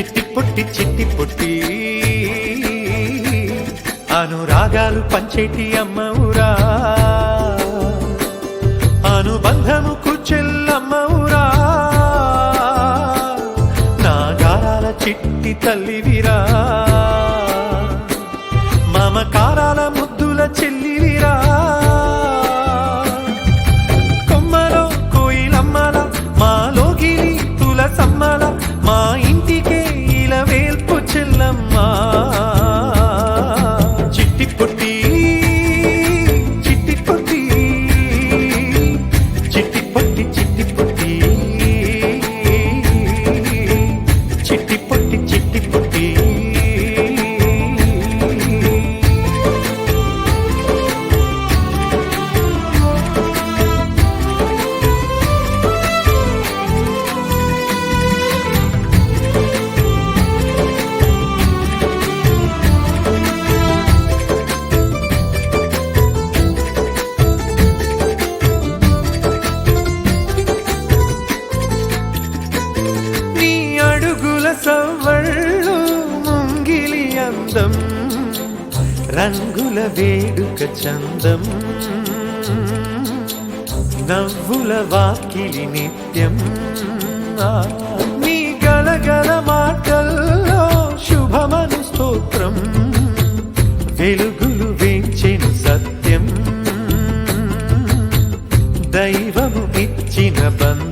చిట్టి పొట్టి అనురాగాలు పంచేటి అమ్మవురా, అనుబంధము కూచెల్లమ్మవురా, నాగారాల చిట్టి తల్లివిరా, మమకారాల ముద్దుల చెల్లివిరా, కొమ్మలో కోయిలమ్మల మాలోగిలి తులసమ్మల మా ఇంటికే ఇలా వేల్పు చెల్లమ్మా. చిట్టి పొట్టి చిట్టి పొట్టి చిట్టి పొట్టి చిట్టి పొట్టి చిట్టి పొట్టి చిట్టి పొట్టి. సవ్వళ్ళు ముంగిలి అందం రంగుల వేడుక చందం నవ్వుల వాకిలి నిత్యం నీ గలగల మాటల్లో శుభమను స్తోత్రం వెలుగులు వేంచెను సత్యం దైవము ఇచ్చిన బంధం